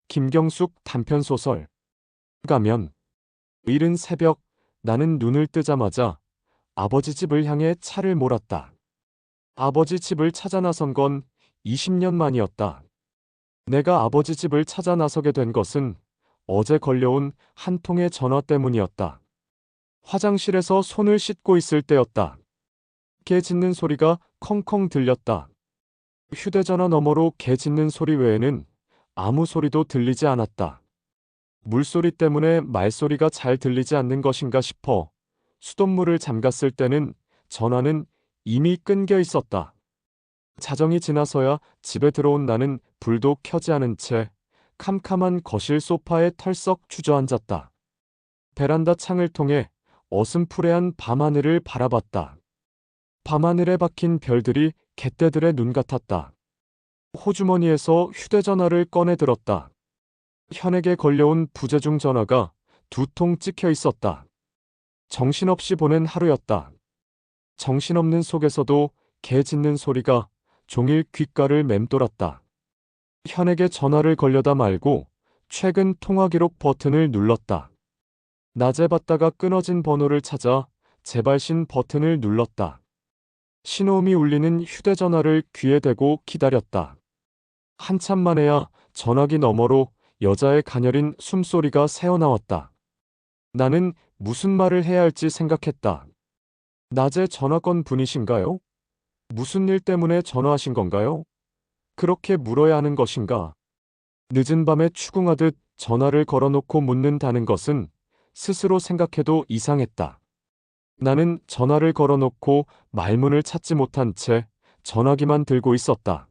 김경숙 단편소설. 가면. 이른 새벽 나는 눈을 뜨자마자 아버지 집을 향해 차를 몰았다. 아버지 집을 찾아 나선 건 20년 만이었다. 내가 아버지 집을 찾아 나서게 된 것은 어제 걸려온 한 통의 전화 때문이었다. 화장실에서 손을 씻고 있을 때였다. 개 짖는 소리가 컹컹 들렸다. 휴대전화 너머로 개 짖는 소리 외에는 아무 소리도 들리지 않았다. 물소리 때문에 말소리가 잘 들리지 않는 것인가 싶어 수돗물을 잠갔을 때는 전화는 이미 끊겨 있었다. 자정이 지나서야 집에 들어온 나는 불도 켜지 않은 채 캄캄한 거실 소파에 털썩 주저앉았다. 베란다 창을 통해 어슴푸레한 밤하늘을 바라봤다. 밤하늘에 박힌 별들이 갯대들의 눈 같았다. 호주머니에서 휴대전화를 꺼내 들었다. 현에게 걸려온 부재중 전화가 2통 찍혀 있었다. 정신없이 보낸 하루였다. 정신없는 속에서도 개 짖는 소리가 종일 귓가를 맴돌았다. 현에게 전화를 걸려다 말고 최근 통화 기록 버튼을 눌렀다. 낮에 받다가 끊어진 번호를 찾아 재발신 버튼을 눌렀다. 신호음이 울리는 휴대전화를 귀에 대고 기다렸다. 한참 만에야 전화기 너머로 여자의 가녀린 숨소리가 새어나왔다. 나는 무슨 말을 해야 할지 생각했다. 낮에 전화 건 분이신가요? 무슨 일 때문에 전화하신 건가요? 그렇게 물어야 하는 것인가? 늦은 밤에 추궁하듯 전화를 걸어놓고 묻는다는 것은 스스로 생각해도 이상했다. 나는 전화를 걸어놓고 말문을 찾지 못한 채 전화기만 들고 있었다.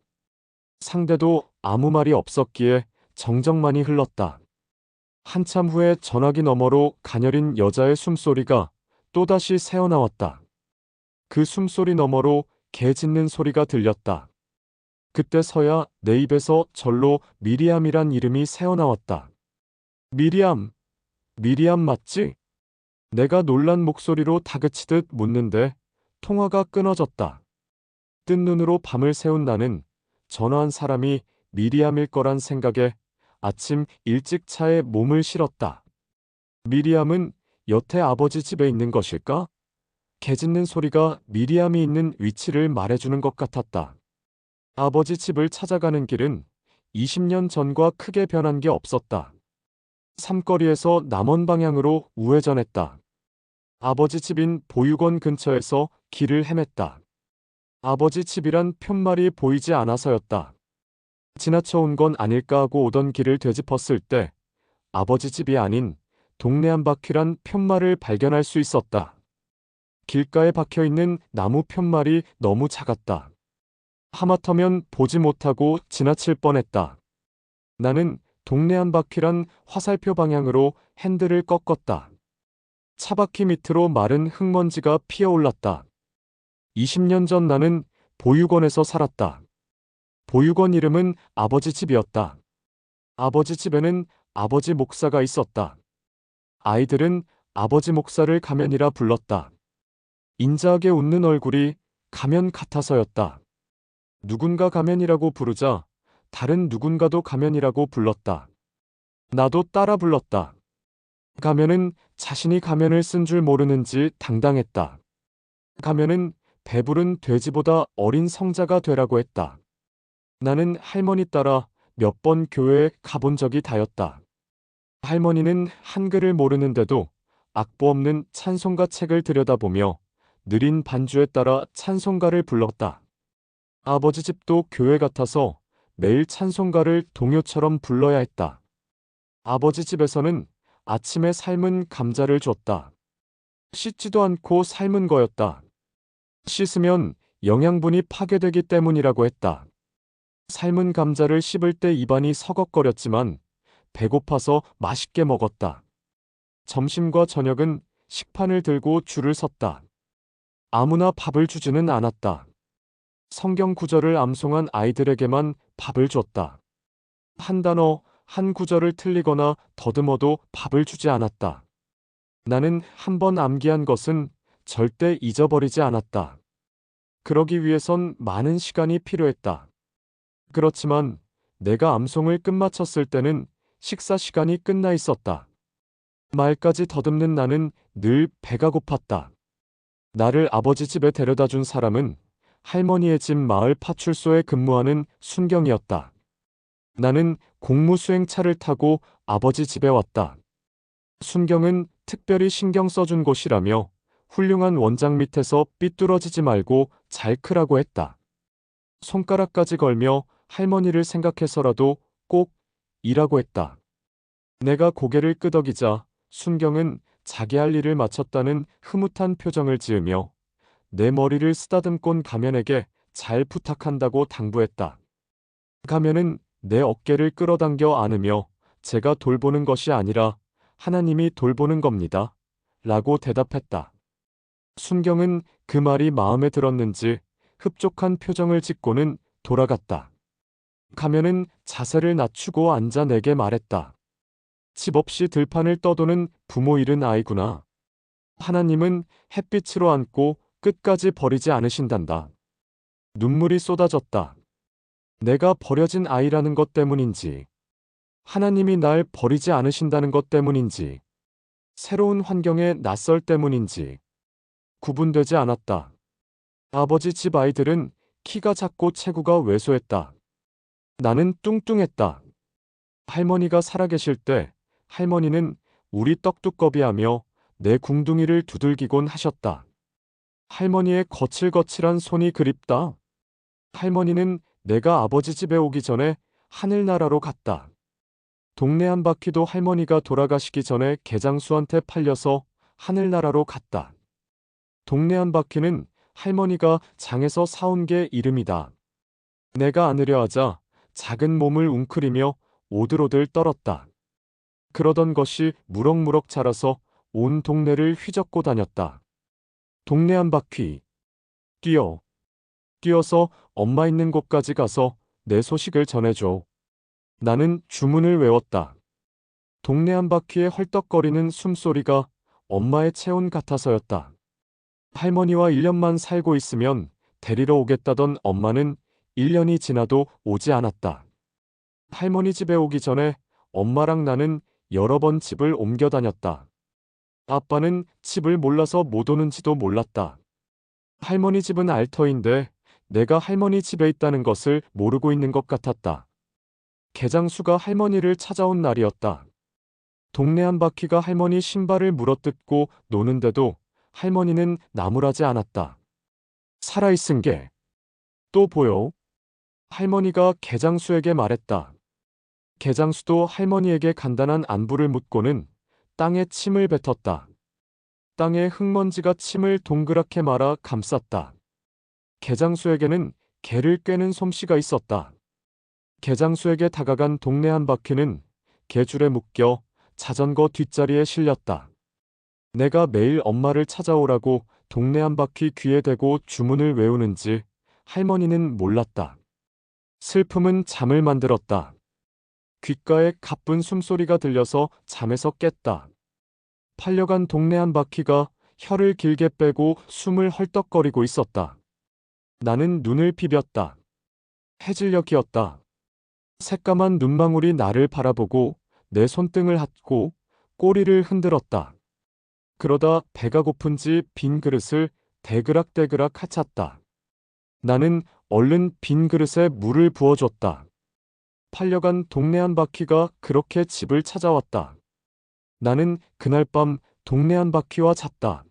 상대도 아무 말이 없었기에 정적만이 흘렀다. 한참 후에 전화기 너머로 가녀린 여자의 숨소리가 또다시 새어나왔다. 그 숨소리 너머로 개 짖는 소리가 들렸다. 그때서야 내 입에서 절로 미리암이란 이름이 새어나왔다. 미리암, 미리암 맞지? 내가 놀란 목소리로 다그치듯 묻는데 통화가 끊어졌다. 뜬 눈으로 밤을 새운 나는 전화한 사람이 미리암일 거란 생각에 아침 일찍 차에 몸을 실었다. 미리암은 여태 아버지 집에 있는 것일까? 개 짖는 소리가 미리암이 있는 위치를 말해주는 것 같았다. 아버지 집을 찾아가는 길은 20년 전과 크게 변한 게 없었다. 삼거리에서 남원 방향으로 우회전했다. 아버지 집인 보육원 근처에서 길을 헤맸다. 아버지 집이란 푯말이 보이지 않아서였다. 지나쳐 온 건 아닐까 하고 오던 길을 되짚었을 때 아버지 집이 아닌 동네 한 바퀴란 푯말을 발견할 수 있었다. 길가에 박혀있는 나무 푯말이 너무 작았다. 하마터면 보지 못하고 지나칠 뻔했다. 나는 동네 한 바퀴란 화살표 방향으로 핸들을 꺾었다. 차바퀴 밑으로 마른 흙먼지가 피어올랐다. 20년 전 나는 보육원에서 살았다. 보육원 이름은 아버지 집이었다. 아버지 집에는 아버지 목사가 있었다. 아이들은 아버지 목사를 가면이라 불렀다. 인자하게 웃는 얼굴이 가면 같아서였다. 누군가 가면이라고 부르자 다른 누군가도 가면이라고 불렀다. 나도 따라 불렀다. 가면은 자신이 가면을 쓴 줄 모르는지 당당했다. 가면은 배부른 돼지보다 어린 성자가 되라고 했다. 나는 할머니 따라 몇 번 교회에 가본 적이 다였다. 할머니는 한글을 모르는데도 악보 없는 찬송가 책을 들여다보며 느린 반주에 따라 찬송가를 불렀다. 아버지 집도 교회 같아서 매일 찬송가를 동요처럼 불러야 했다. 아버지 집에서는 아침에 삶은 감자를 줬다. 씻지도 않고 삶은 거였다. 씻으면 영양분이 파괴되기 때문이라고 했다. 삶은 감자를 씹을 때 입안이 서걱거렸지만 배고파서 맛있게 먹었다. 점심과 저녁은 식판을 들고 줄을 섰다. 아무나 밥을 주지는 않았다. 성경 구절을 암송한 아이들에게만 밥을 줬다. 한 단어, 한 구절을 틀리거나 더듬어도 밥을 주지 않았다. 나는 한 번 암기한 것은 절대 잊어버리지 않았다. 그러기 위해선 많은 시간이 필요했다. 그렇지만 내가 암송을 끝마쳤을 때는 식사 시간이 끝나 있었다. 말까지 더듬는 나는 늘 배가 고팠다. 나를 아버지 집에 데려다 준 사람은 할머니의 집 마을 파출소에 근무하는 순경이었다. 나는 공무수행차를 타고 아버지 집에 왔다. 순경은 특별히 신경 써준 곳이라며 훌륭한 원장 밑에서 삐뚤어지지 말고 잘 크라고 했다. 손가락까지 걸며 할머니를 생각해서라도 꼭 일하고 했다. 내가 고개를 끄덕이자 순경은 자기 할 일을 마쳤다는 흐뭇한 표정을 지으며 내 머리를 쓰다듬곤 가면에게 잘 부탁한다고 당부했다. 가면은 내 어깨를 끌어당겨 안으며 제가 돌보는 것이 아니라 하나님이 돌보는 겁니다. 라고 대답했다. 순경은 그 말이 마음에 들었는지 흡족한 표정을 짓고는 돌아갔다. 가면은 자세를 낮추고 앉아 내게 말했다. 집 없이 들판을 떠도는 부모 잃은 아이구나. 하나님은 햇빛으로 안고 끝까지 버리지 않으신단다. 눈물이 쏟아졌다. 내가 버려진 아이라는 것 때문인지, 하나님이 날 버리지 않으신다는 것 때문인지, 새로운 환경에 낯설 때문인지 구분되지 않았다. 아버지 집 아이들은 키가 작고 체구가 왜소했다. 나는 뚱뚱했다. 할머니가 살아계실 때 할머니는 우리 떡두꺼비하며 내 궁둥이를 두들기곤 하셨다. 할머니의 거칠거칠한 손이 그립다. 할머니는 내가 아버지 집에 오기 전에 하늘나라로 갔다. 동네 한 바퀴도 할머니가 돌아가시기 전에 개장수한테 팔려서 하늘나라로 갔다. 동네 한 바퀴는 할머니가 장에서 사온 게 이름이다. 내가 안으려 하자 작은 몸을 웅크리며 오들오들 떨었다. 그러던 것이 무럭무럭 자라서 온 동네를 휘젓고 다녔다. 동네 한 바퀴. 뛰어서 엄마 있는 곳까지 가서 내 소식을 전해줘. 나는 주문을 외웠다. 동네 한 바퀴에 헐떡거리는 숨소리가 엄마의 체온 같아서였다. 할머니와 1년만 살고 있으면 데리러 오겠다던 엄마는 1년이 지나도 오지 않았다. 할머니 집에 오기 전에 엄마랑 나는 여러 번 집을 옮겨 다녔다. 아빠는 집을 몰라서 못 오는지도 몰랐다. 할머니 집은 알터인데 내가 할머니 집에 있다는 것을 모르고 있는 것 같았다. 개장수가 할머니를 찾아온 날이었다. 동네 한 바퀴가 할머니 신발을 물어뜯고 노는데도 할머니는 나무라지 않았다. 살아있은 게 또 보여? 할머니가 개장수에게 말했다. 개장수도 할머니에게 간단한 안부를 묻고는 땅에 침을 뱉었다. 땅에 흙먼지가 침을 동그랗게 말아 감쌌다. 개장수에게는 개를 꿰는 솜씨가 있었다. 개장수에게 다가간 동네 한 바퀴는 개줄에 묶여 자전거 뒷자리에 실렸다. 내가 매일 엄마를 찾아오라고 동네 한 바퀴 귀에 대고 주문을 외우는지 할머니는 몰랐다. 슬픔은 잠을 만들었다. 귓가에 가쁜 숨소리가 들려서 잠에서 깼다. 팔려간 동네 한 바퀴가 혀를 길게 빼고 숨을 헐떡거리고 있었다. 나는 눈을 비볐다. 해질녘 이었다. 새까만 눈망울이 나를 바라보고 내 손등을 핫고 꼬리를 흔들었다. 그러다 배가 고픈지 빈 그릇을 대그락대그락 하찼다. 나는 얼른 빈 그릇에 물을 부어줬다. 팔려간 동네 한 바퀴가 그렇게 집을 찾아왔다. 나는 그날 밤 동네 한 바퀴와 잤다.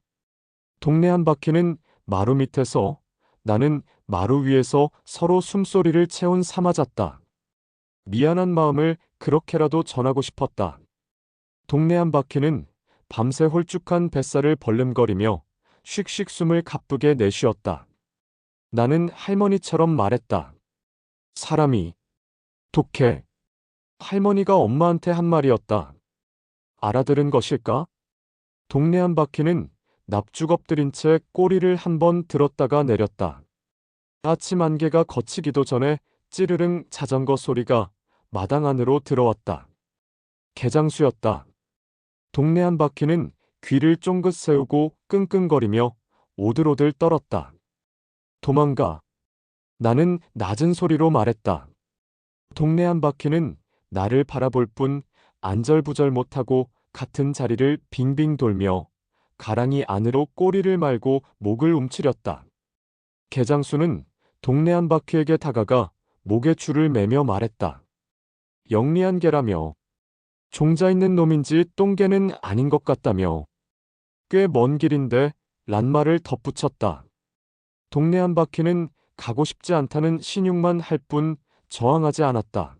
동네 한 바퀴는 마루 밑에서, 나는 마루 위에서 서로 숨소리를 채운 삼아 잤다. 미안한 마음을 그렇게라도 전하고 싶었다. 동네 한 바퀴는 밤새 홀쭉한 뱃살을 벌름거리며 씩씩 숨을 가쁘게 내쉬었다. 나는 할머니처럼 말했다. 사람이 독해. 할머니가 엄마한테 한 말이었다. 알아들은 것일까? 동네 한 바퀴는 납죽 엎드린 채 꼬리를 한 번 들었다가 내렸다. 아침 안개가 걷히기도 전에 찌르릉 자전거 소리가 마당 안으로 들어왔다. 개장수였다. 동네 한 바퀴는 귀를 쫑긋 세우고 끙끙거리며 오들오들 떨었다. 도망가. 나는 낮은 소리로 말했다. 동네 한 바퀴는 나를 바라볼 뿐 안절부절 못하고 같은 자리를 빙빙 돌며 가랑이 안으로 꼬리를 말고 목을 움츠렸다. 개장수는 동네 한 바퀴에게 다가가 목에 줄을 매며 말했다. 영리한 개라며 종자 있는 놈인지 똥개는 아닌 것 같다며 꽤 먼 길인데 란 말을 덧붙였다. 동네 한 바퀴는 가고 싶지 않다는 신용만 할 뿐 저항하지 않았다.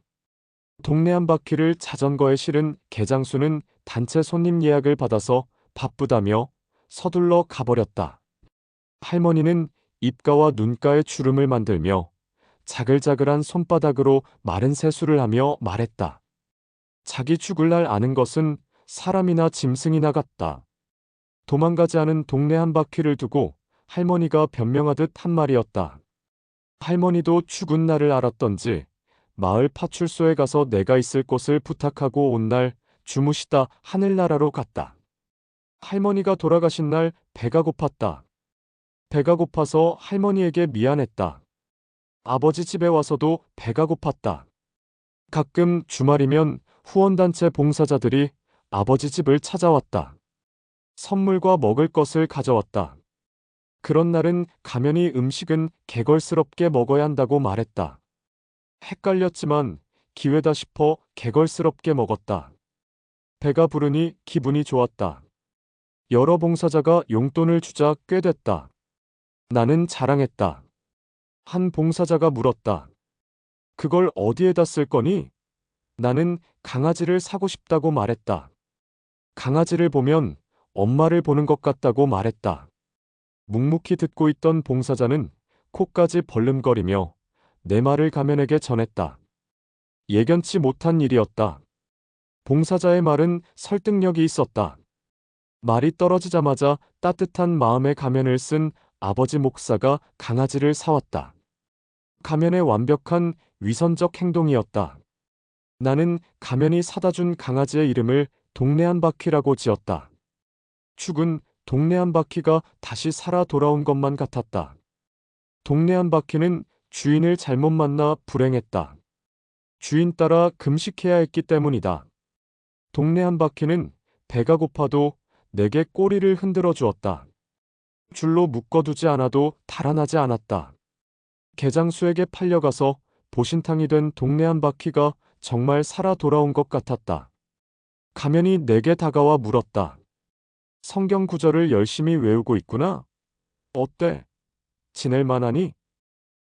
동네 한 바퀴를 자전거에 실은 개장수는 단체 손님 예약을 받아서 바쁘다며 서둘러 가버렸다. 할머니는 입가와 눈가에 주름을 만들며 자글자글한 손바닥으로 마른 세수를 하며 말했다. 자기 죽을 날 아는 것은 사람이나 짐승이나 같다. 도망가지 않은 동네 한 바퀴를 두고 할머니가 변명하듯 한 말이었다. 할머니도 죽은 날을 알았던지 마을 파출소에 가서 내가 있을 곳을 부탁하고 온 날 주무시다 하늘나라로 갔다. 할머니가 돌아가신 날 배가 고팠다. 배가 고파서 할머니에게 미안했다. 아버지 집에 와서도 배가 고팠다. 가끔 주말이면 후원단체 봉사자들이 아버지 집을 찾아왔다. 선물과 먹을 것을 가져왔다. 그런 날은 가면이 음식은 개걸스럽게 먹어야 한다고 말했다. 헷갈렸지만 기회다 싶어 개걸스럽게 먹었다. 배가 부르니 기분이 좋았다. 여러 봉사자가 용돈을 주자 꽤 됐다. 나는 자랑했다. 한 봉사자가 물었다. 그걸 어디에다 쓸 거니? 나는 강아지를 사고 싶다고 말했다. 강아지를 보면 엄마를 보는 것 같다고 말했다. 묵묵히 듣고 있던 봉사자는 코까지 벌름거리며 내 말을 가면에게 전했다. 예견치 못한 일이었다. 봉사자의 말은 설득력이 있었다. 말이 떨어지자마자 따뜻한 마음의 가면을 쓴 아버지 목사가 강아지를 사왔다. 가면의 완벽한 위선적 행동이었다. 나는 가면이 사다 준 강아지의 이름을 동네 한 바퀴라고 지었다. 죽은 동네 한 바퀴가 다시 살아 돌아온 것만 같았다. 동네 한 바퀴는 주인을 잘못 만나 불행했다. 주인 따라 금식해야 했기 때문이다. 동네 한 바퀴는 배가 고파도 내게 꼬리를 흔들어 주었다. 줄로 묶어두지 않아도 달아나지 않았다. 개장수에게 팔려가서 보신탕이 된 동네 한 바퀴가 정말 살아 돌아온 것 같았다. 가면이 내게 다가와 물었다. 성경 구절을 열심히 외우고 있구나? 어때? 지낼 만하니?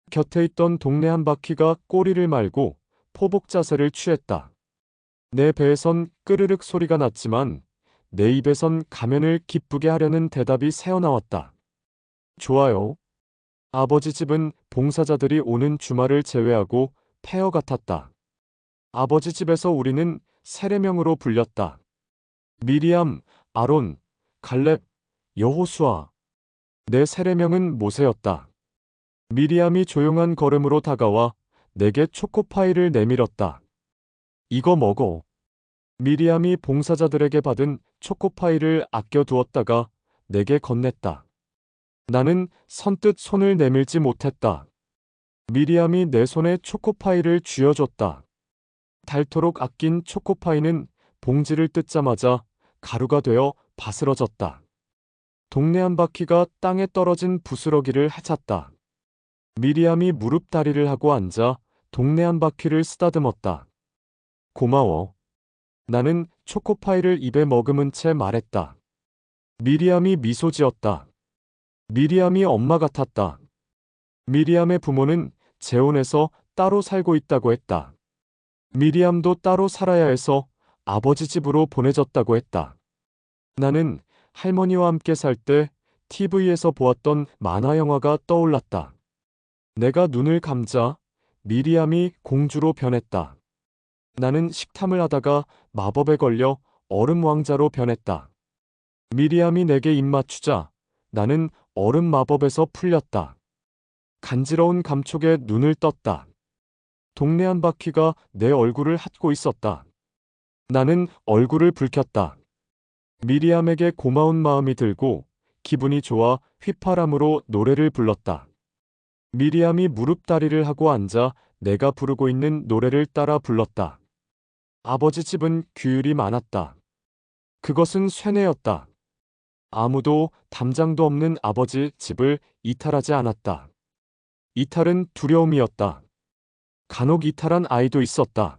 곁에 있던 동네 한 바퀴가 꼬리를 말고 포복 자세를 취했다. 내 배에선 끄르륵 소리가 났지만 내 입에선 가면을 기쁘게 하려는 대답이 새어나왔다. 좋아요. 아버지 집은 봉사자들이 오는 주말을 제외하고 폐허 같았다. 아버지 집에서 우리는 세례명으로 불렸다. 미리암, 아론, 갈렙, 여호수아. 내 세례명은 모세였다. 미리암이 조용한 걸음으로 다가와 내게 초코파이를 내밀었다. 이거 먹어. 미리암이 봉사자들에게 받은 초코파이를 아껴두었다가 내게 건넸다. 나는 선뜻 손을 내밀지 못했다. 미리암이 내 손에 초코파이를 쥐어줬다. 닳도록 아낀 초코파이는 봉지를 뜯자마자 가루가 되어 바스러졌다. 동네 한 바퀴가 땅에 떨어진 부스러기를 헤쳤다. 미리암이 무릎다리를 하고 앉아 동네 한 바퀴를 쓰다듬었다. 고마워. 나는 초코파이를 입에 머금은 채 말했다. 미리암이 미소 지었다. 미리암이 엄마 같았다. 미리암의 부모는 재혼해서 따로 살고 있다고 했다. 미리암도 따로 살아야 해서 아버지 집으로 보내졌다고 했다. 나는 할머니와 함께 살 때 TV에서 보았던 만화 영화가 떠올랐다. 내가 눈을 감자 미리암이 공주로 변했다. 나는 식탐을 하다가 마법에 걸려 얼음 왕자로 변했다. 미리암이 내게 입 맞추자 나는 얼음 마법에서 풀렸다. 간지러운 감촉에 눈을 떴다. 동네 한 바퀴가 내 얼굴을 핥고 있었다. 나는 얼굴을 붉혔다. 미리암에게 고마운 마음이 들고 기분이 좋아 휘파람으로 노래를 불렀다. 미리암이 무릎다리를 하고 앉아 내가 부르고 있는 노래를 따라 불렀다. 아버지 집은 규율이 많았다. 그것은 쇠뇌였다. 아무도 담장도 없는 아버지 집을 이탈하지 않았다. 이탈은 두려움이었다. 간혹 이탈한 아이도 있었다.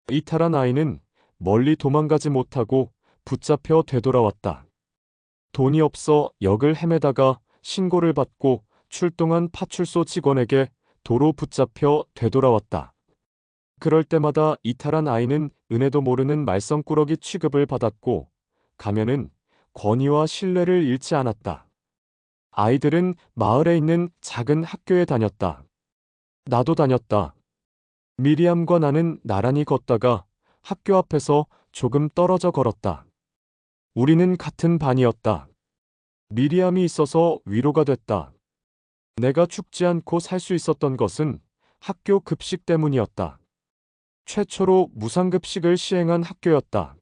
이탈한 아이는 멀리 도망가지 못하고 붙잡혀 되돌아왔다. 돈이 없어 역을 헤매다가 신고를 받고 출동한 파출소 직원에게 도로 붙잡혀 되돌아왔다. 그럴 때마다 이탈한 아이는 은혜도 모르는 말썽꾸러기 취급을 받았고 가면은 권위와 신뢰를 잃지 않았다. 아이들은 마을에 있는 작은 학교에 다녔다. 나도 다녔다. 미리암과 나는 나란히 걷다가 학교 앞에서 조금 떨어져 걸었다. 우리는 같은 반이었다. 미리암이 있어서 위로가 됐다. 내가 죽지 않고 살 수 있었던 것은 학교 급식 때문이었다. 최초로 무상급식을 시행한 학교였다.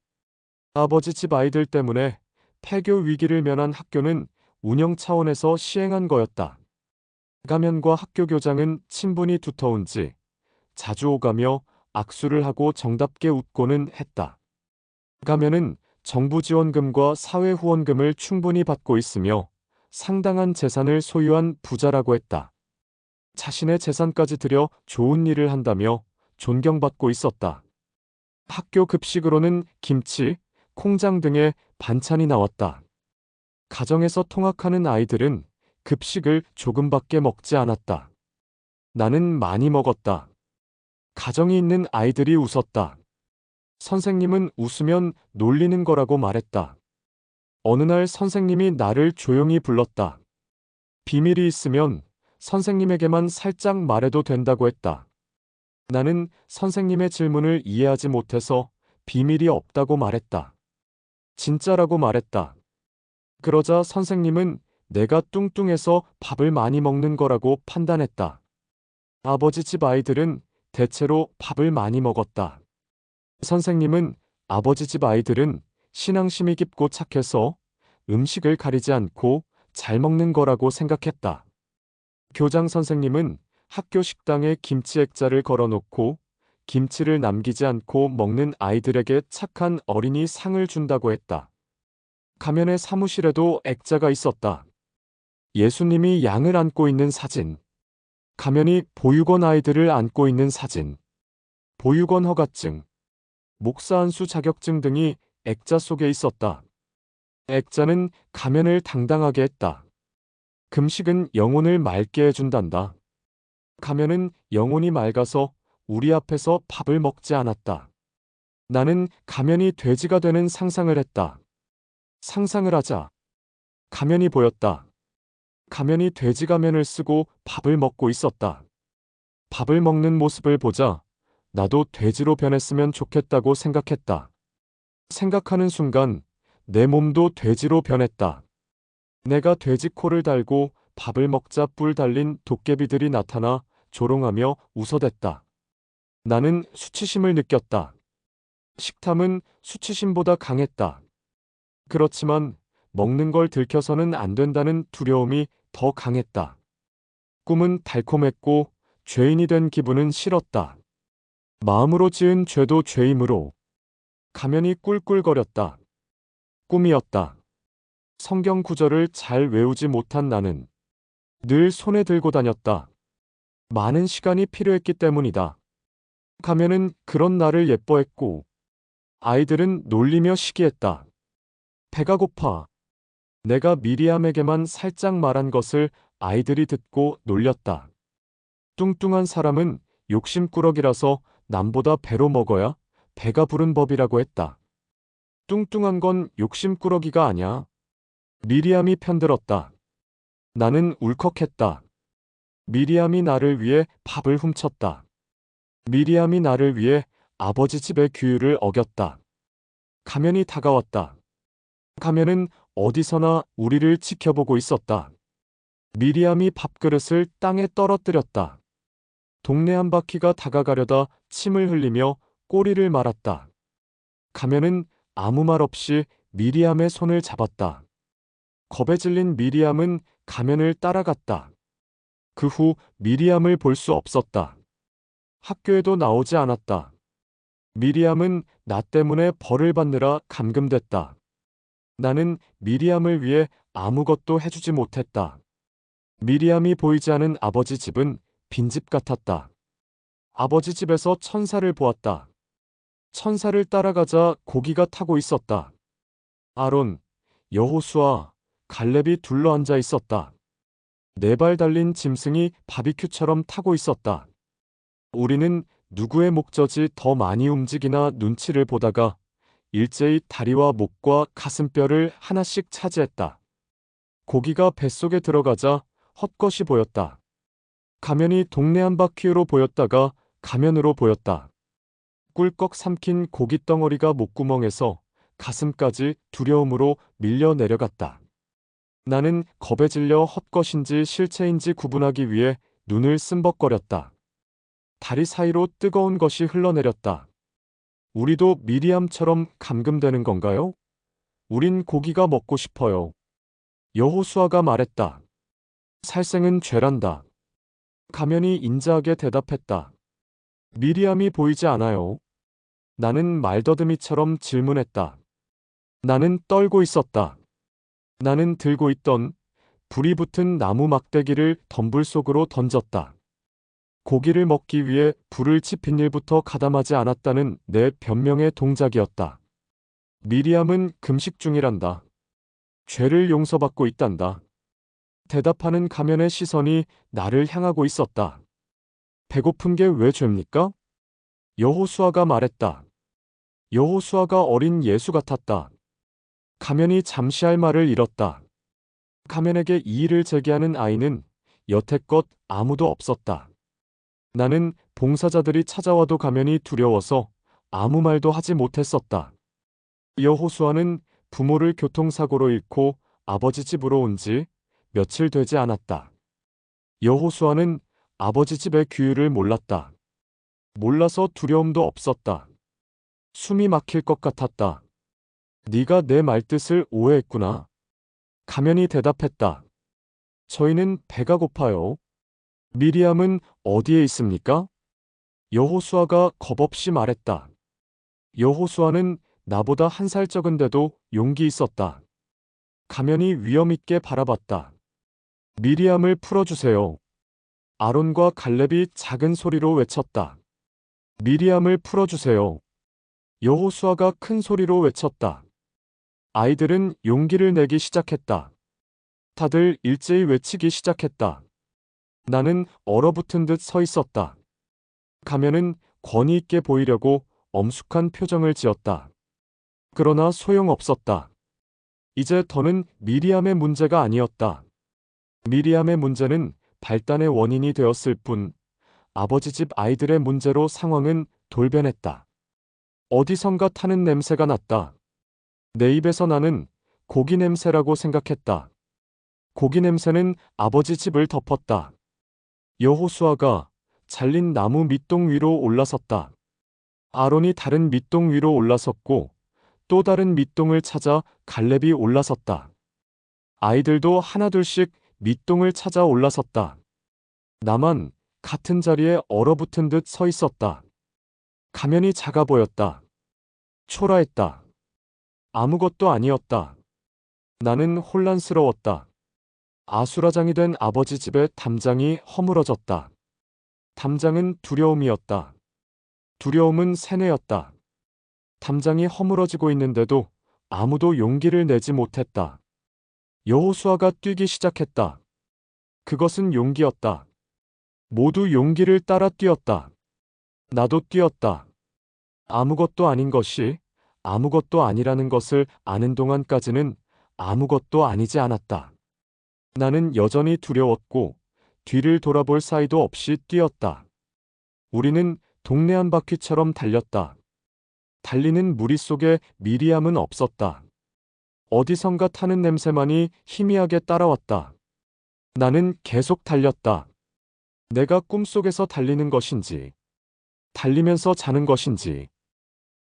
아버지 집 아이들 때문에 폐교 위기를 면한 학교는 운영 차원에서 시행한 거였다. 가면과 학교 교장은 친분이 두터운지 자주 오가며 악수를 하고 정답게 웃고는 했다. 가면은 정부 지원금과 사회 후원금을 충분히 받고 있으며 상당한 재산을 소유한 부자라고 했다. 자신의 재산까지 들여 좋은 일을 한다며 존경받고 있었다. 학교 급식으로는 김치, 콩장 등의 반찬이 나왔다. 가정에서 통학하는 아이들은 급식을 조금밖에 먹지 않았다. 나는 많이 먹었다. 가정이 있는 아이들이 웃었다. 선생님은 웃으면 놀리는 거라고 말했다. 어느 날 선생님이 나를 조용히 불렀다. 비밀이 있으면 선생님에게만 살짝 말해도 된다고 했다. 나는 선생님의 질문을 이해하지 못해서 비밀이 없다고 말했다. 진짜라고 말했다. 그러자 선생님은 내가 뚱뚱해서 밥을 많이 먹는 거라고 판단했다. 아버지 집 아이들은 대체로 밥을 많이 먹었다. 선생님은 아버지 집 아이들은 신앙심이 깊고 착해서 음식을 가리지 않고 잘 먹는 거라고 생각했다. 교장 선생님은 학교 식당에 김치 액자를 걸어놓고 김치를 남기지 않고 먹는 아이들에게 착한 어린이 상을 준다고 했다. 가면의 사무실에도 액자가 있었다. 예수님이 양을 안고 있는 사진, 가면이 보육원 아이들을 안고 있는 사진, 보육원 허가증, 목사 안수 자격증 등이 액자 속에 있었다. 액자는 가면을 당당하게 했다. 금식은 영혼을 맑게 해준단다. 가면은 영혼이 맑아서 우리 앞에서 밥을 먹지 않았다. 나는 가면이 돼지가 되는 상상을 했다. 상상을 하자 가면이 보였다. 가면이 돼지 가면을 쓰고 밥을 먹고 있었다. 밥을 먹는 모습을 보자 나도 돼지로 변했으면 좋겠다고 생각했다. 생각하는 순간 내 몸도 돼지로 변했다. 내가 돼지 코를 달고 밥을 먹자 뿔 달린 도깨비들이 나타나 조롱하며 웃어댔다. 나는 수치심을 느꼈다. 식탐은 수치심보다 강했다. 그렇지만 먹는 걸 들켜서는 안 된다는 두려움이 더 강했다. 꿈은 달콤했고 죄인이 된 기분은 싫었다. 마음으로 지은 죄도 죄이므로 가면이 꿀꿀거렸다. 꿈이었다. 성경 구절을 잘 외우지 못한 나는 늘 손에 들고 다녔다. 많은 시간이 필요했기 때문이다. 가면은 그런 나를 예뻐했고 아이들은 놀리며 시기했다. 배가 고파. 내가 미리암에게만 살짝 말한 것을 아이들이 듣고 놀렸다. 뚱뚱한 사람은 욕심꾸러기라서 남보다 배로 먹어야 배가 부른 법이라고 했다. 뚱뚱한 건 욕심꾸러기가 아냐. 미리암이 편들었다. 나는 울컥했다. 미리암이 나를 위해 밥을 훔쳤다. 미리암이 나를 위해 아버지 집의 규율을 어겼다. 가면이 다가왔다. 가면은 어디서나 우리를 지켜보고 있었다. 미리암이 밥그릇을 땅에 떨어뜨렸다. 동네 한 바퀴가 다가가려다 침을 흘리며 꼬리를 말았다. 가면은 아무 말 없이 미리암의 손을 잡았다. 겁에 질린 미리암은 가면을 따라갔다. 그 후 미리암을 볼 수 없었다. 학교에도 나오지 않았다. 미리암은 나 때문에 벌을 받느라 감금됐다. 나는 미리암을 위해 아무것도 해주지 못했다. 미리암이 보이지 않은 아버지 집은 빈집 같았다. 아버지 집에서 천사를 보았다. 천사를 따라가자 고기가 타고 있었다. 아론, 여호수아, 갈렙이 둘러앉아 있었다. 네 발 달린 짐승이 바비큐처럼 타고 있었다. 우리는 누구의 목젖이 더 많이 움직이나 눈치를 보다가 일제히 다리와 목과 가슴뼈를 하나씩 차지했다. 고기가 뱃속에 들어가자 헛것이 보였다. 가면이 동네 한 바퀴로 보였다가 가면으로 보였다. 꿀꺽 삼킨 고깃덩어리가 목구멍에서 가슴까지 두려움으로 밀려 내려갔다. 나는 겁에 질려 헛것인지 실체인지 구분하기 위해 눈을 쓴벅거렸다. 다리 사이로 뜨거운 것이 흘러내렸다. 우리도 미리암처럼 감금되는 건가요? 우린 고기가 먹고 싶어요. 여호수아가 말했다. 살생은 죄란다. 가면이 인자하게 대답했다. 미리암이 보이지 않아요. 나는 말더듬이처럼 질문했다. 나는 떨고 있었다. 나는 들고 있던 불이 붙은 나무 막대기를 덤불 속으로 던졌다. 고기를 먹기 위해 불을 지핀 일부터 가담하지 않았다는 내 변명의 동작이었다. 미리암은 금식 중이란다. 죄를 용서받고 있단다. 대답하는 가면의 시선이 나를 향하고 있었다. 배고픈 게 왜 죄입니까? 여호수아가 말했다. 여호수아가 어린 예수 같았다. 가면이 잠시 할 말을 잃었다. 가면에게 이의를 제기하는 아이는 여태껏 아무도 없었다. 나는 봉사자들이 찾아와도 가면이 두려워서 아무 말도 하지 못했었다. 여호수아는 부모를 교통사고로 잃고 아버지 집으로 온 지 며칠 되지 않았다. 여호수아는 아버지 집의 규율을 몰랐다. 몰라서 두려움도 없었다. 숨이 막힐 것 같았다. 네가 내 말뜻을 오해했구나. 가면이 대답했다. 저희는 배가 고파요. 미리암은 어디에 있습니까? 여호수아가 겁없이 말했다. 여호수아는 나보다 한 살 적은데도 용기 있었다. 가면이 위엄있게 바라봤다. 미리암을 풀어주세요. 아론과 갈렙이 작은 소리로 외쳤다. 미리암을 풀어주세요. 여호수아가 큰 소리로 외쳤다. 아이들은 용기를 내기 시작했다. 다들 일제히 외치기 시작했다. 나는 얼어붙은 듯 서 있었다. 가면은 권위 있게 보이려고 엄숙한 표정을 지었다. 그러나 소용없었다. 이제 더는 미리암의 문제가 아니었다. 미리암의 문제는 발단의 원인이 되었을 뿐 아버지 집 아이들의 문제로 상황은 돌변했다. 어디선가 타는 냄새가 났다. 내 입에서 나는 고기 냄새라고 생각했다. 고기 냄새는 아버지 집을 덮었다. 여호수아가 잘린 나무 밑동 위로 올라섰다. 아론이 다른 밑동 위로 올라섰고 또 다른 밑동을 찾아 갈렙이 올라섰다. 아이들도 하나둘씩 밑동을 찾아 올라섰다. 나만 같은 자리에 얼어붙은 듯 서 있었다. 가면이 작아 보였다. 초라했다. 아무것도 아니었다. 나는 혼란스러웠다. 아수라장이 된 아버지 집의 담장이 허물어졌다. 담장은 두려움이었다. 두려움은 세뇌였다. 담장이 허물어지고 있는데도 아무도 용기를 내지 못했다. 여호수아가 뛰기 시작했다. 그것은 용기였다. 모두 용기를 따라 뛰었다. 나도 뛰었다. 아무것도 아닌 것이 아무것도 아니라는 것을 아는 동안까지는 아무것도 아니지 않았다. 나는 여전히 두려웠고 뒤를 돌아볼 사이도 없이 뛰었다. 우리는 동네 한 바퀴처럼 달렸다. 달리는 무리 속에 미리암은 없었다. 어디선가 타는 냄새만이 희미하게 따라왔다. 나는 계속 달렸다. 내가 꿈속에서 달리는 것인지, 달리면서 자는 것인지,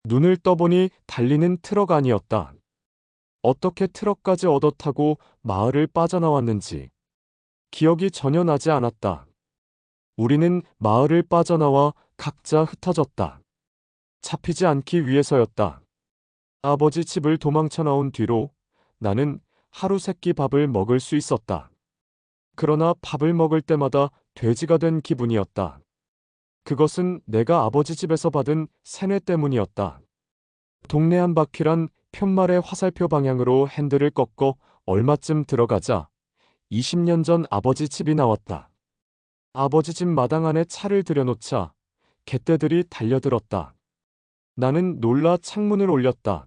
눈을 떠보니 달리는 트럭 아니었다. 어떻게 트럭까지 얻어 타고 마을을 빠져나왔는지 기억이 전혀 나지 않았다. 우리는 마을을 빠져나와 각자 흩어졌다. 잡히지 않기 위해서였다. 아버지 집을 도망쳐 나온 뒤로 나는 하루 세끼 밥을 먹을 수 있었다. 그러나 밥을 먹을 때마다 돼지가 된 기분이었다. 그것은 내가 아버지 집에서 받은 세뇌 때문이었다. 동네 한 바퀴란 편말의 화살표 방향으로 핸들을 꺾어 얼마쯤 들어가자 20년 전 아버지 집이 나왔다. 아버지 집 마당 안에 차를 들여놓자 개떼들이 달려들었다. 나는 놀라 창문을 올렸다.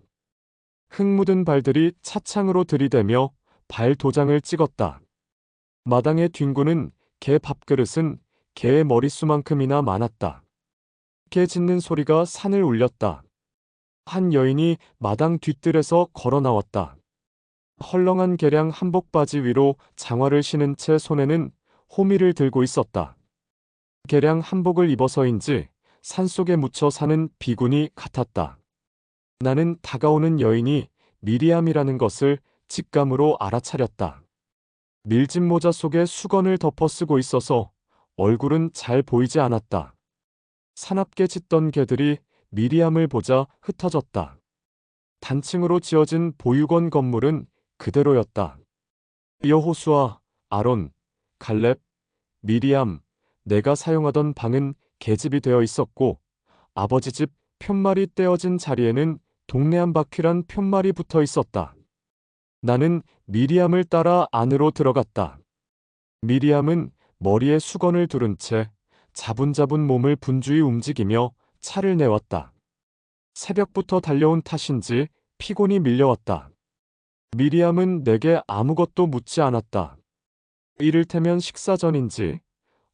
흙 묻은 발들이 차창으로 들이대며 발 도장을 찍었다. 마당에 뒹구는 개 밥그릇은 개의 머릿수만큼이나 많았다. 개 짖는 소리가 산을 울렸다. 한 여인이 마당 뒤뜰에서 걸어 나왔다. 헐렁한 개량 한복 바지 위로 장화를 신은 채 손에는 호미를 들고 있었다. 개량 한복을 입어서인지 산속에 묻혀 사는 비군이 같았다. 나는 다가오는 여인이 미리암이라는 것을 직감으로 알아차렸다. 밀짚 모자 속에 수건을 덮어 쓰고 있어서 얼굴은 잘 보이지 않았다. 사납게 짖던 개들이 미리암을 보자 흩어졌다. 단층으로 지어진 보육원 건물은 그대로였다. 여호수아, 아론, 갈렙, 미리암, 내가 사용하던 방은 계집이 되어 있었고 아버지 집 편말이 떼어진 자리에는 동네 한 바퀴란 편말이 붙어 있었다. 나는 미리암을 따라 안으로 들어갔다. 미리암은 머리에 수건을 두른 채 자분자분 몸을 분주히 움직이며 차를 내왔다. 새벽부터 달려온 탓인지 피곤이 밀려왔다. 미리암은 내게 아무것도 묻지 않았다. 이를테면 식사 전인지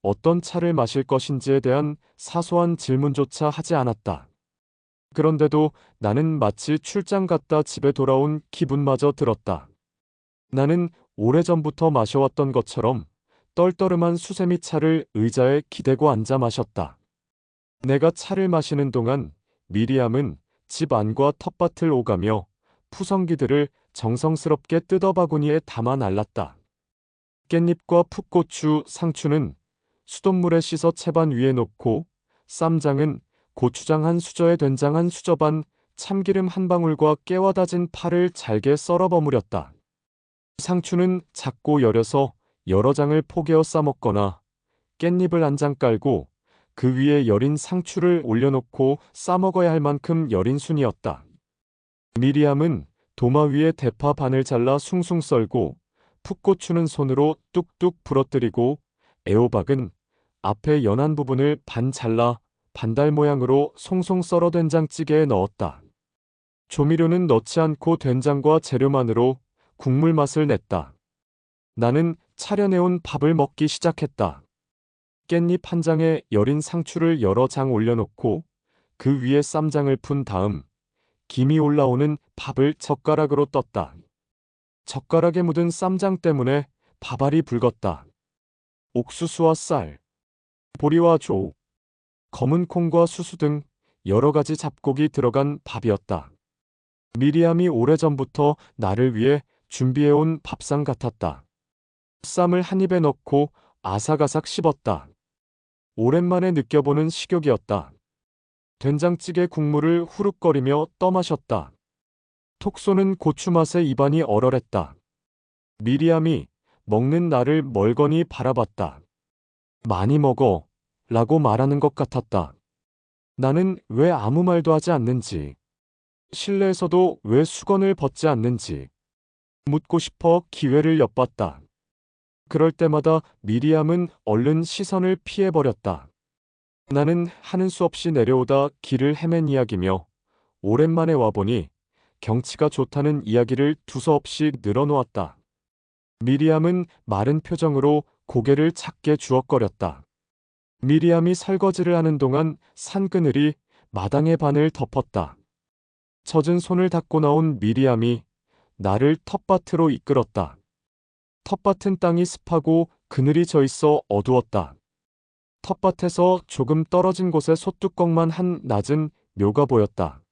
어떤 차를 마실 것인지에 대한 사소한 질문조차 하지 않았다. 그런데도 나는 마치 출장 갔다 집에 돌아온 기분마저 들었다. 나는 오래전부터 마셔왔던 것처럼 떨떠름한 수세미 차를 의자에 기대고 앉아 마셨다. 내가 차를 마시는 동안 미리암은 집 안과 텃밭을 오가며 푸성기들을 정성스럽게 뜯어 바구니에 담아 날랐다. 깻잎과 풋고추, 상추는 수돗물에 씻어 채반 위에 놓고 쌈장은 고추장 한 수저에 된장 한 수저 반, 참기름 한 방울과 깨와 다진 파를 잘게 썰어 버무렸다. 상추는 작고 여려서 여러 장을 포개어 싸먹거나 깻잎을 한 장 깔고 그 위에 여린 상추를 올려놓고 싸먹어야 할 만큼 여린 순이었다. 미리암은 도마 위에 대파 반을 잘라 숭숭 썰고 풋고추는 손으로 뚝뚝 부러뜨리고 애호박은 앞에 연한 부분을 반 잘라 반달 모양으로 송송 썰어 된장찌개에 넣었다. 조미료는 넣지 않고 된장과 재료만으로 국물 맛을 냈다. 나는 차려내온 밥을 먹기 시작했다. 깻잎 한 장에 여린 상추를 여러 장 올려놓고 그 위에 쌈장을 푼 다음 김이 올라오는 밥을 젓가락으로 떴다. 젓가락에 묻은 쌈장 때문에 밥알이 붉었다. 옥수수와 쌀, 보리와 조, 검은 콩과 수수 등 여러 가지 잡곡이 들어간 밥이었다. 미리암이 오래전부터 나를 위해 준비해온 밥상 같았다. 쌈을 한 입에 넣고 아삭아삭 씹었다. 오랜만에 느껴보는 식욕이었다. 된장찌개 국물을 후룩거리며 떠마셨다. 톡 쏘는 고추 맛에 입안이 얼얼했다. 미리암이 먹는 나를 멀거니 바라봤다. 많이 먹어 라고 말하는 것 같았다. 나는 왜 아무 말도 하지 않는지, 실내에서도 왜 수건을 벗지 않는지 묻고 싶어 기회를 엿봤다. 그럴 때마다 미리암은 얼른 시선을 피해버렸다. 나는 하는 수 없이 내려오다 길을 헤맨 이야기며 오랜만에 와보니 경치가 좋다는 이야기를 두서없이 늘어놓았다. 미리암은 마른 표정으로 고개를 작게 주걱거렸다. 미리암이 설거지를 하는 동안 산그늘이 마당의 반을 덮었다. 젖은 손을 닦고 나온 미리암이 나를 텃밭으로 이끌었다. 텃밭은 땅이 습하고 그늘이 져 있어 어두웠다. 텃밭에서 조금 떨어진 곳에 솥뚜껑만 한 낮은 묘가 보였다.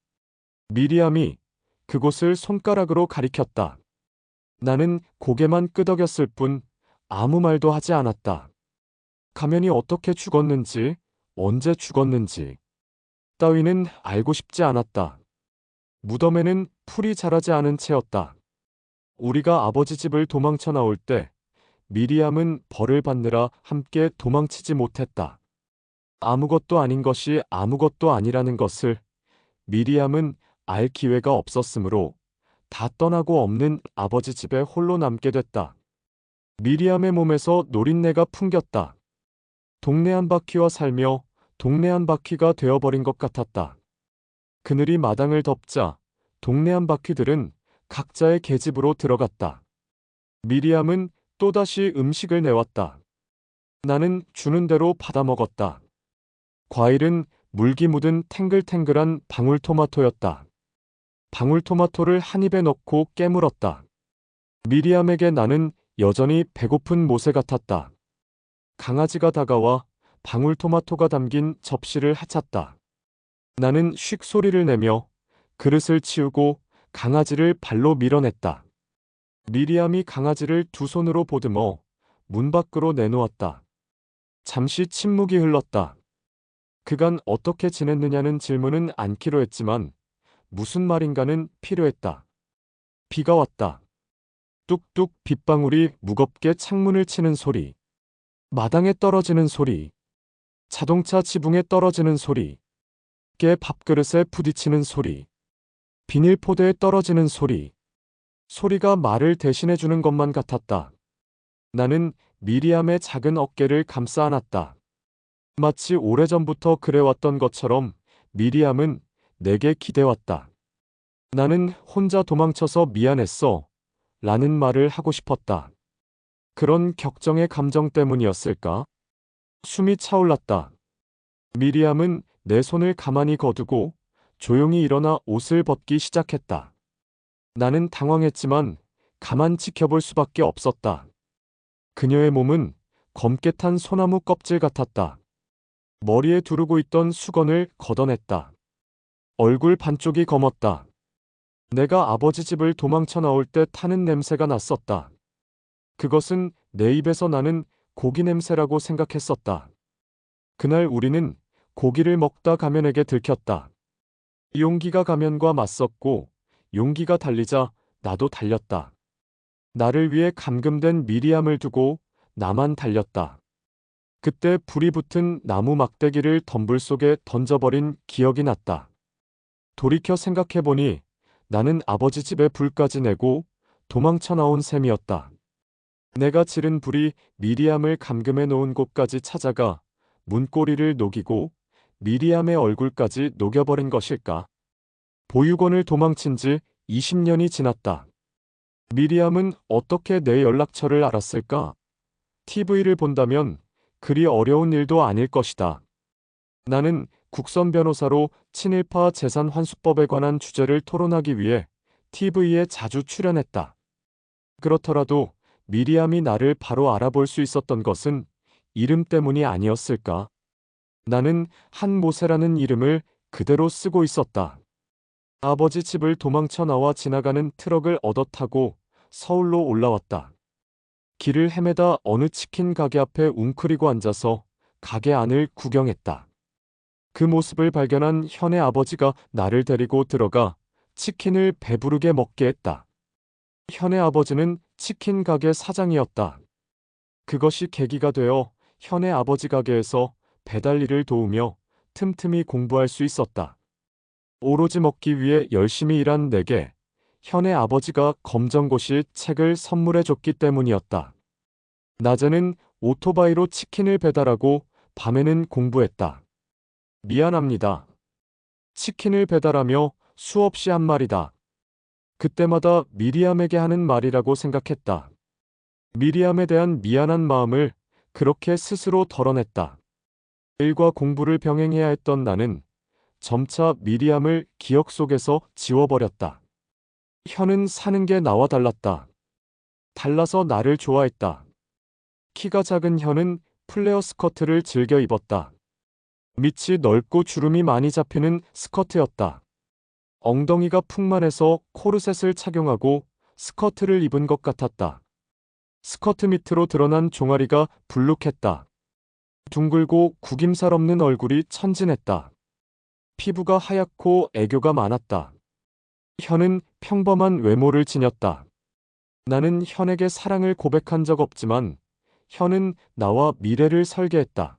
미리암이 그곳을 손가락으로 가리켰다. 나는 고개만 끄덕였을 뿐 아무 말도 하지 않았다. 가면이 어떻게 죽었는지, 언제 죽었는지, 따위는 알고 싶지 않았다. 무덤에는 풀이 자라지 않은 채였다. 우리가 아버지 집을 도망쳐 나올 때 미리암은 벌을 받느라 함께 도망치지 못했다. 아무것도 아닌 것이 아무것도 아니라는 것을 미리암은 알 기회가 없었으므로 다 떠나고 없는 아버지 집에 홀로 남게 됐다. 미리암의 몸에서 노린내가 풍겼다. 동네 한 바퀴와 살며 동네 한 바퀴가 되어버린 것 같았다. 그늘이 마당을 덮자 동네 한 바퀴들은 각자의 계집으로 들어갔다. 미리암은 또다시 음식을 내왔다. 나는 주는 대로 받아 먹었다. 과일은 물기 묻은 탱글탱글한 방울토마토였다. 방울토마토를 한 입에 넣고 깨물었다. 미리암에게 나는 여전히 배고픈 모세 같았다. 강아지가 다가와 방울토마토가 담긴 접시를 해찼다. 나는 쉭 소리를 내며 그릇을 치우고 강아지를 발로 밀어냈다. 미리암이 강아지를 두 손으로 보듬어 문 밖으로 내놓았다. 잠시 침묵이 흘렀다. 그간 어떻게 지냈느냐는 질문은 않기로 했지만 무슨 말인가는 필요했다. 비가 왔다. 뚝뚝 빗방울이 무겁게 창문을 치는 소리. 마당에 떨어지는 소리. 자동차 지붕에 떨어지는 소리. 깨 밥그릇에 부딪히는 소리. 비닐포대에 떨어지는 소리. 소리가 말을 대신해 주는 것만 같았다. 나는 미리암의 작은 어깨를 감싸 안았다. 마치 오래전부터 그래왔던 것처럼 미리암은 내게 기대왔다. 나는 혼자 도망쳐서 미안했어 라는 말을 하고 싶었다. 그런 격정의 감정 때문이었을까? 숨이 차올랐다. 미리암은 내 손을 가만히 거두고 조용히 일어나 옷을 벗기 시작했다. 나는 당황했지만 가만 지켜볼 수밖에 없었다. 그녀의 몸은 검게 탄 소나무 껍질 같았다. 머리에 두르고 있던 수건을 걷어냈다. 얼굴 반쪽이 검었다. 내가 아버지 집을 도망쳐 나올 때 타는 냄새가 났었다. 그것은 내 입에서 나는 고기 냄새라고 생각했었다. 그날 우리는 고기를 먹다 가면에게 들켰다. 용기가 가면과 맞섰고 용기가 달리자 나도 달렸다. 나를 위해 감금된 미리암을 두고 나만 달렸다. 그때 불이 붙은 나무 막대기를 덤불 속에 던져버린 기억이 났다. 돌이켜 생각해보니 나는 아버지 집에 불까지 내고 도망쳐 나온 셈이었다. 내가 지른 불이 미리암을 감금해 놓은 곳까지 찾아가 문고리를 녹이고 미리암의 얼굴까지 녹여버린 것일까? 보육원을 도망친 지 20년이 지났다. 미리암은 어떻게 내 연락처를 알았을까? TV를 본다면 그리 어려운 일도 아닐 것이다. 나는 국선 변호사로 친일파 재산 환수법에 관한 주제를 토론하기 위해 TV에 자주 출연했다. 그렇더라도 미리암이 나를 바로 알아볼 수 있었던 것은 이름 때문이 아니었을까? 나는 한모세라는 이름을 그대로 쓰고 있었다. 아버지 집을 도망쳐 나와 지나가는 트럭을 얻어 타고 서울로 올라왔다. 길을 헤매다 어느 치킨 가게 앞에 웅크리고 앉아서 가게 안을 구경했다. 그 모습을 발견한 현의 아버지가 나를 데리고 들어가 치킨을 배부르게 먹게 했다. 현의 아버지는 치킨 가게 사장이었다. 그것이 계기가 되어 현의 아버지 가게에서 배달 일을 도우며 틈틈이 공부할 수 있었다. 오로지 먹기 위해 열심히 일한 내게 현의 아버지가 검정고시 책을 선물해 줬기 때문이었다. 낮에는 오토바이로 치킨을 배달하고 밤에는 공부했다. 미안합니다. 치킨을 배달하며 수없이 한 말이다. 그때마다 미리암에게 하는 말이라고 생각했다. 미리암에 대한 미안한 마음을 그렇게 스스로 덜어냈다. 일과 공부를 병행해야 했던 나는 점차 미리암을 기억 속에서 지워버렸다. 현은 사는 게 나와 달랐다. 달라서 나를 좋아했다. 키가 작은 현은 플레어 스커트를 즐겨 입었다. 밑이 넓고 주름이 많이 잡히는 스커트였다. 엉덩이가 풍만해서 코르셋을 착용하고 스커트를 입은 것 같았다. 스커트 밑으로 드러난 종아리가 불룩했다. 둥글고 구김살 없는 얼굴이 천진했다. 피부가 하얗고 애교가 많았다. 현은 평범한 외모를 지녔다. 나는 현에게 사랑을 고백한 적 없지만 현은 나와 미래를 설계했다.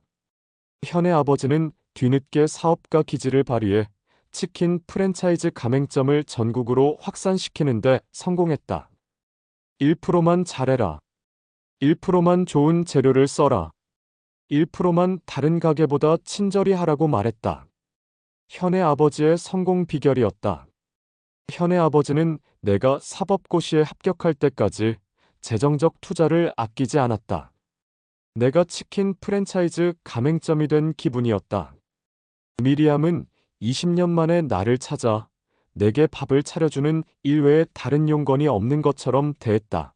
현의 아버지는 뒤늦게 사업가 기질을 발휘해 치킨 프랜차이즈 가맹점을 전국으로 확산시키는데 성공했다. 1%만 잘해라. 1%만 좋은 재료를 써라. 1%만 다른 가게보다 친절히 하라고 말했다. 현의 아버지의 성공 비결이었다. 현의 아버지는 내가 사법고시에 합격할 때까지 재정적 투자를 아끼지 않았다. 내가 치킨 프랜차이즈 가맹점이 된 기분이었다. 미리암은 20년 만에 나를 찾아 내게 밥을 차려주는 일 외에 다른 용건이 없는 것처럼 대했다.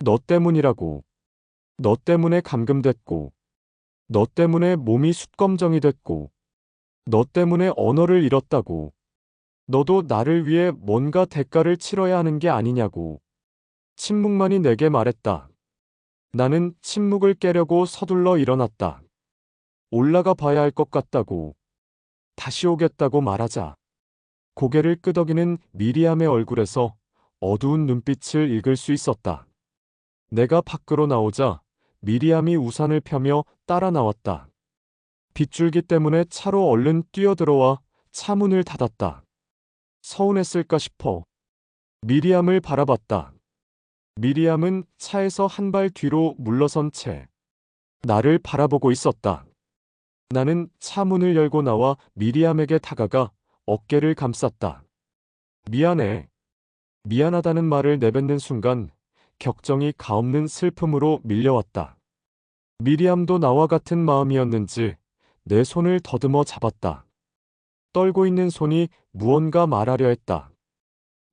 너 때문이라고. 너 때문에 감금됐고. 너 때문에 몸이 숯검정이 됐고. 너 때문에 언어를 잃었다고. 너도 나를 위해 뭔가 대가를 치러야 하는 게 아니냐고. 침묵만이 내게 말했다. 나는 침묵을 깨려고 서둘러 일어났다. 올라가 봐야 할 것 같다고. 다시 오겠다고 말하자. 고개를 끄덕이는 미리암의 얼굴에서 어두운 눈빛을 읽을 수 있었다. 내가 밖으로 나오자 미리암이 우산을 펴며 따라 나왔다. 빗줄기 때문에 차로 얼른 뛰어들어와 차 문을 닫았다. 서운했을까 싶어 미리암을 바라봤다. 미리암은 차에서 한 발 뒤로 물러선 채 나를 바라보고 있었다. 나는 차 문을 열고 나와 미리암에게 다가가 어깨를 감쌌다. 미안해. 미안하다는 말을 내뱉는 순간 격정이 가없는 슬픔으로 밀려왔다. 미리암도 나와 같은 마음이었는지 내 손을 더듬어 잡았다. 떨고 있는 손이 무언가 말하려 했다.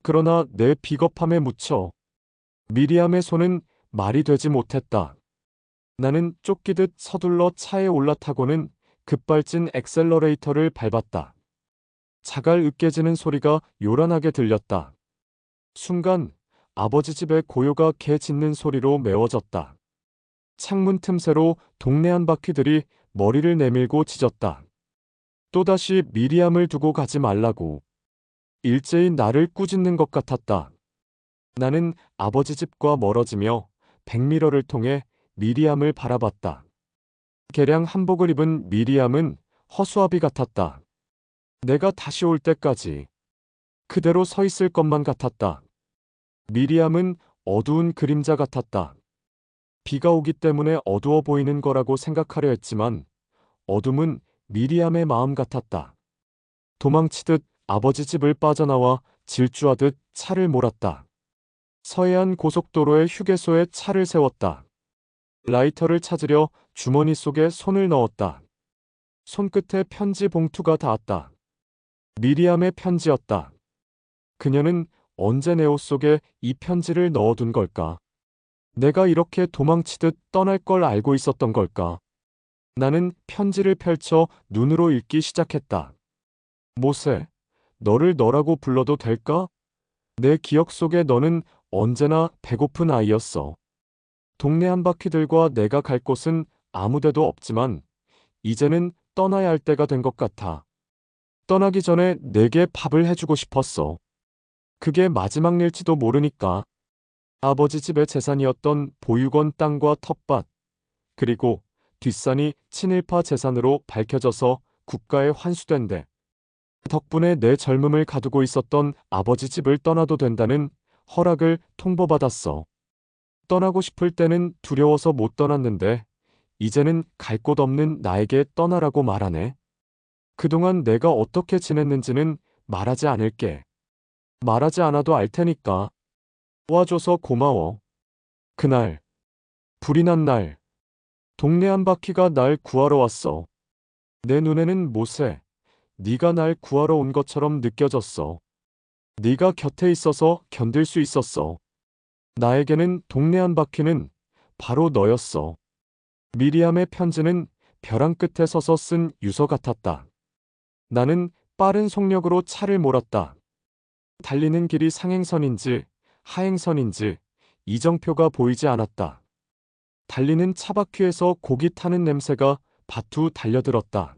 그러나 내 비겁함에 묻혀 미리암의 손은 말이 되지 못했다. 나는 쫓기듯 서둘러 차에 올라타고는 급발진 엑셀러레이터를 밟았다. 자갈 으깨지는 소리가 요란하게 들렸다. 순간 아버지 집의 고요가 개 짖는 소리로 메워졌다. 창문 틈새로 동네 한바퀴들이 머리를 내밀고 짖었다. 또다시 미리암을 두고 가지 말라고. 일제히 나를 꾸짖는 것 같았다. 나는 아버지 집과 멀어지며 백미러를 통해 미리암을 바라봤다. 개량 한복을 입은 미리암은 허수아비 같았다. 내가 다시 올 때까지 그대로 서 있을 것만 같았다. 미리암은 어두운 그림자 같았다. 비가 오기 때문에 어두워 보이는 거라고 생각하려 했지만 어둠은 미리암의 마음 같았다. 도망치듯 아버지 집을 빠져나와 질주하듯 차를 몰았다. 서해안 고속도로의 휴게소에 차를 세웠다. 라이터를 찾으려 주머니 속에 손을 넣었다. 손끝에 편지 봉투가 닿았다. 미리암의 편지였다. 그녀는 언제 내 옷 속에 이 편지를 넣어둔 걸까? 내가 이렇게 도망치듯 떠날 걸 알고 있었던 걸까? 나는 편지를 펼쳐 눈으로 읽기 시작했다. 모세, 너를 너라고 불러도 될까? 내 기억 속에 너는 언제나 배고픈 아이였어. 동네 한바퀴들과 내가 갈 곳은 아무데도 없지만 이제는 떠나야 할 때가 된 것 같아. 떠나기 전에 내게 밥을 해주고 싶었어. 그게 마지막 일지도 모르니까. 아버지 집의 재산이었던 보육원 땅과 텃밭, 그리고 뒷산이 친일파 재산으로 밝혀져서 국가에 환수된대. 덕분에 내 젊음을 가두고 있었던 아버지 집을 떠나도 된다는 허락을 통보받았어. 떠나고 싶을 때는 두려워서 못 떠났는데 이제는 갈 곳 없는 나에게 떠나라고 말하네. 그동안 내가 어떻게 지냈는지는 말하지 않을게. 말하지 않아도 알 테니까. 와줘서 고마워. 그날, 불이 난 날, 동네 한바퀴가 날 구하러 왔어. 내 눈에는 모세, 네가 날 구하러 온 것처럼 느껴졌어. 네가 곁에 있어서 견딜 수 있었어. 나에게는 동네 한바퀴는 바로 너였어. 미리암의 편지는 벼랑 끝에 서서 쓴 유서 같았다. 나는 빠른 속력으로 차를 몰았다. 달리는 길이 상행선인지 하행선인지 이정표가 보이지 않았다. 달리는 차바퀴에서 고기 타는 냄새가 바투 달려들었다.